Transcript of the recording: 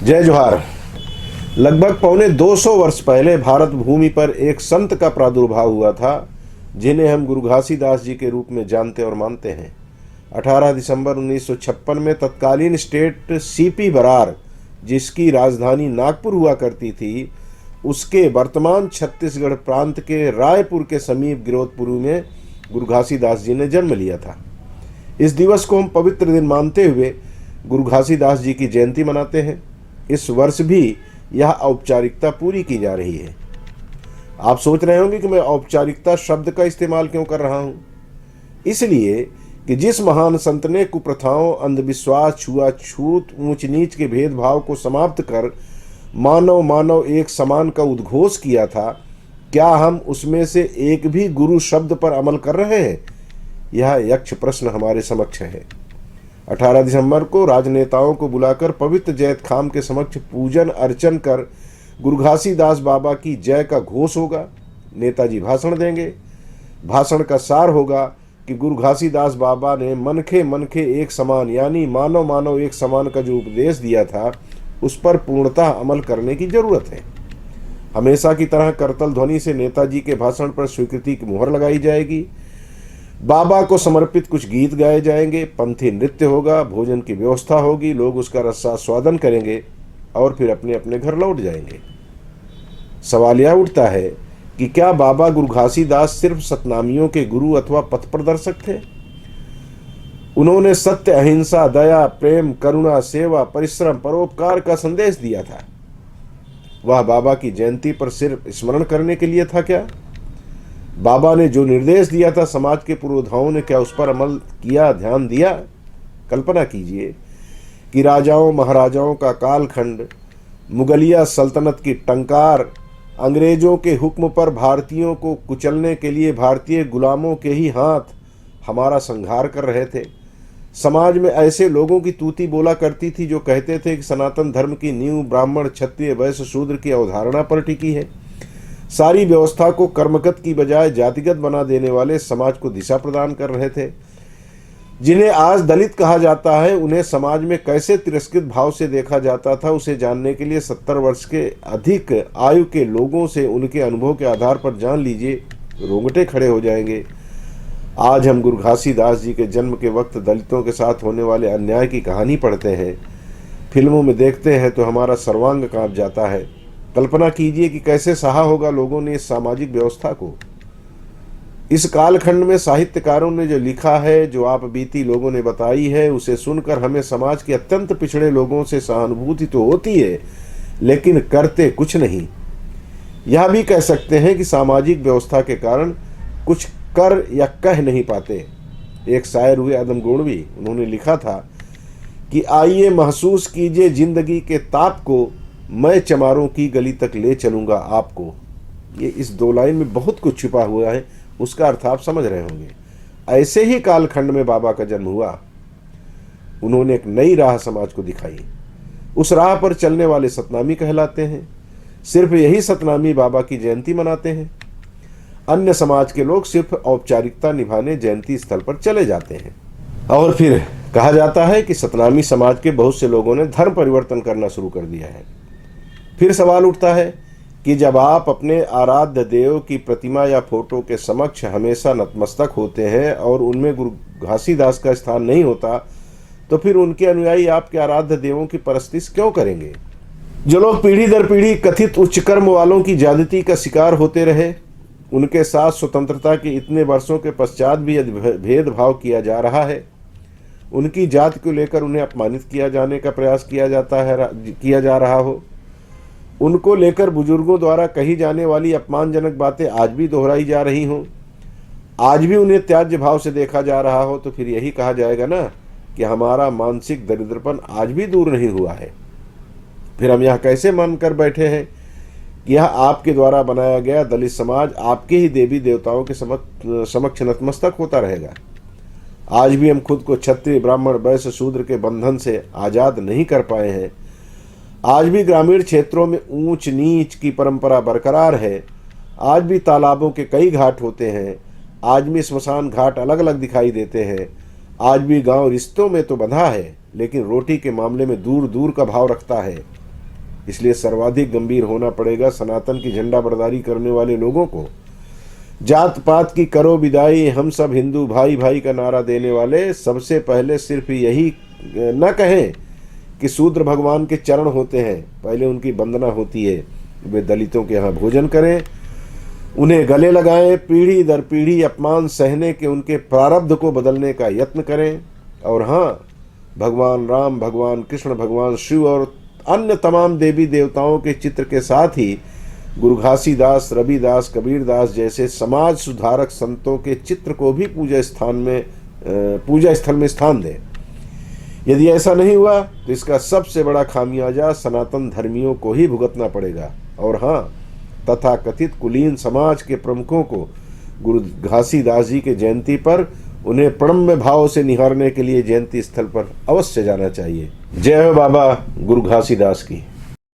जय जोहार। लगभग पौने 200 वर्ष पहले भारत भूमि पर एक संत का प्रादुर्भाव हुआ था, जिन्हें हम गुरु घासीदास जी के रूप में जानते और मानते हैं। 18 दिसंबर 1956 में तत्कालीन स्टेट सीपी बरार, जिसकी राजधानी नागपुर हुआ करती थी, उसके वर्तमान छत्तीसगढ़ प्रांत के रायपुर के समीप गिरोधपुर में गुरु घासीदास जी ने जन्म लिया था। इस दिवस को हम पवित्र दिन मानते हुए गुरु घासीदास जी की जयंती मनाते हैं। इस वर्ष भी यह औपचारिकता पूरी की जा रही है। आप सोच रहे होंगे कि मैं औपचारिकता शब्द का इस्तेमाल क्यों कर रहा हूं। इसलिए कि जिस महान संत ने कुप्रथाओं, अंधविश्वास, छुआछूत, ऊंच नीच के भेदभाव को समाप्त कर मानव मानव एक समान का उद्घोष किया था, क्या हम उसमें से एक भी गुरु शब्द पर अमल कर रहे हैं? यह यक्ष प्रश्न हमारे समक्ष है। 18 दिसंबर को राजनेताओं को बुलाकर पवित्र जैत खाम के समक्ष पूजन अर्चन कर गुरु घासीदास बाबा की जय का घोष होगा। नेताजी भाषण देंगे। भाषण का सार होगा कि गुरु घासीदास बाबा ने मनखे मनखे एक समान यानी मानव मानव एक समान का जो उपदेश दिया था, उस पर पूर्णतः अमल करने की जरूरत है। हमेशा की तरह करतल ध्वनि से नेताजी के भाषण पर स्वीकृति की मुहर लगाई जाएगी। बाबा को समर्पित कुछ गीत गाए जाएंगे, पंथी नृत्य होगा, भोजन की व्यवस्था होगी, लोग उसका रसास्वादन करेंगे और फिर अपने अपने घर लौट जाएंगे। सवाल यह उठता है कि क्या बाबा गुरु घासीदास सिर्फ सतनामियों के गुरु अथवा पथ प्रदर्शक थे? उन्होंने सत्य, अहिंसा, दया, प्रेम, करुणा, सेवा, परिश्रम, परोपकार का संदेश दिया था। वह बाबा की जयंती पर सिर्फ स्मरण करने के लिए था क्या? बाबा ने जो निर्देश दिया था, समाज के पुरोधाओं ने क्या उस पर अमल किया, ध्यान दिया? कल्पना कीजिए कि राजाओं महाराजाओं का कालखंड, मुगलिया सल्तनत की टंकार, अंग्रेजों के हुक्म पर भारतीयों को कुचलने के लिए भारतीय गुलामों के ही हाथ हमारा संहार कर रहे थे। समाज में ऐसे लोगों की तूती बोला करती थी जो कहते थे कि सनातन धर्म की नींव ब्राह्मण, क्षत्रिय, वैश्य, शूद्र की अवधारणा पर टिकी है। सारी व्यवस्था को कर्मगत की बजाय जातिगत बना देने वाले समाज को दिशा प्रदान कर रहे थे। जिन्हें आज दलित कहा जाता है, उन्हें समाज में कैसे तिरस्कृत भाव से देखा जाता था, उसे जानने के लिए 70 वर्ष के अधिक आयु के लोगों से उनके अनुभव के आधार पर जान लीजिए, रोंगटे खड़े हो जाएंगे। आज हम गुरु घासीदास जी के जन्म के वक्त दलितों के साथ होने वाले अन्याय की कहानी पढ़ते हैं, फिल्मों में देखते हैं तो हमारा सर्वांग कांप जाता है। कल्पना कीजिए कि कैसे सहा होगा लोगों ने इस सामाजिक व्यवस्था को। इस कालखंड में साहित्यकारों ने जो लिखा है, जो आप बीती लोगों ने बताई है, उसे सुनकर हमें समाज के अत्यंत पिछड़े लोगों से सहानुभूति तो होती है, लेकिन करते कुछ नहीं। यह भी कह सकते हैं कि सामाजिक व्यवस्था के कारण कुछ कर या कह नहीं पाते। एक शायर हुए आदम गोड़वी, उन्होंने लिखा था कि आइए महसूस कीजिए जिंदगी के ताप को, मैं चमारों की गली तक ले चलूंगा आपको। ये इस 2 लाइन में बहुत कुछ छिपा हुआ है, उसका अर्थ आप समझ रहे होंगे। ऐसे ही कालखंड में बाबा का जन्म हुआ। उन्होंने एक नई राह समाज को दिखाई। उस राह पर चलने वाले सतनामी कहलाते हैं। सिर्फ यही सतनामी बाबा की जयंती मनाते हैं। अन्य समाज के लोग सिर्फ औपचारिकता निभाने जयंती स्थल पर चले जाते हैं। और फिर कहा जाता है कि सतनामी समाज के बहुत से लोगों ने धर्म परिवर्तन करना शुरू कर दिया है। फिर सवाल उठता है कि जब आप अपने आराध्य देव की प्रतिमा या फोटो के समक्ष हमेशा नतमस्तक होते हैं और उनमें गुरु घासीदास का स्थान नहीं होता, तो फिर उनके अनुयायी आपके आराध्य देवों की परस्तिश क्यों करेंगे? जो लोग पीढ़ी दर पीढ़ी कथित उच्च कर्म वालों की ज्यादती का शिकार होते रहे, उनके साथ स्वतंत्रता के इतने वर्षों के पश्चात भी भेदभाव किया जा रहा है। उनकी जाति को लेकर उन्हें अपमानित किया जाने का प्रयास किया जा रहा हो, उनको लेकर बुजुर्गों द्वारा कही जाने वाली अपमानजनक बातें आज भी दोहराई जा रही हों, आज भी उन्हें त्याज्य भाव से देखा जा रहा हो, तो फिर यही कहा जाएगा ना कि हमारा मानसिक दरिद्रपन आज भी दूर नहीं हुआ है। फिर हम यह कैसे मान कर बैठे हैं कि यह आपके द्वारा बनाया गया दलित समाज आपके ही देवी देवताओं के समक्ष नतमस्तक होता रहेगा? आज भी हम खुद को क्षत्रिय, ब्राह्मण, वैश्य, शूद्र के बंधन से आज़ाद नहीं कर पाए हैं। आज भी ग्रामीण क्षेत्रों में ऊंच नीच की परंपरा बरकरार है। आज भी तालाबों के कई घाट होते हैं। आज भी स्मशान घाट अलग अलग दिखाई देते हैं। आज भी गांव रिश्तों में तो बंधा है, लेकिन रोटी के मामले में दूर दूर का भाव रखता है। इसलिए सर्वाधिक गंभीर होना पड़ेगा सनातन की झंडा बरदारी करने वाले लोगों को। जात पात की करो विदाई, हम सब हिंदू भाई भाई का नारा देने वाले सबसे पहले सिर्फ यही न कहें कि शूद्र भगवान के चरण होते हैं, पहले उनकी वंदना होती है। वे दलितों के यहाँ भोजन करें, उन्हें गले लगाएं, पीढ़ी दर पीढ़ी अपमान सहने के उनके प्रारब्ध को बदलने का यत्न करें। और हाँ, भगवान राम, भगवान कृष्ण, भगवान शिव और अन्य तमाम देवी देवताओं के चित्र के साथ ही गुरु घासीदास, रविदास, कबीरदास जैसे समाज सुधारक संतों के चित्र को भी पूजा स्थल में स्थान दें। यदि ऐसा नहीं हुआ तो इसका सबसे बड़ा खामियाजा सनातन धर्मियों को ही भुगतना पड़ेगा। और हाँ, तथाकथित कुलीन समाज के प्रमुखों को गुरु घासीदास जी के जयंती पर उन्हें प्रणम्य भाव से निहारने के लिए जयंती स्थल पर अवश्य जाना चाहिए। जय हो बाबा गुरु घासीदास की।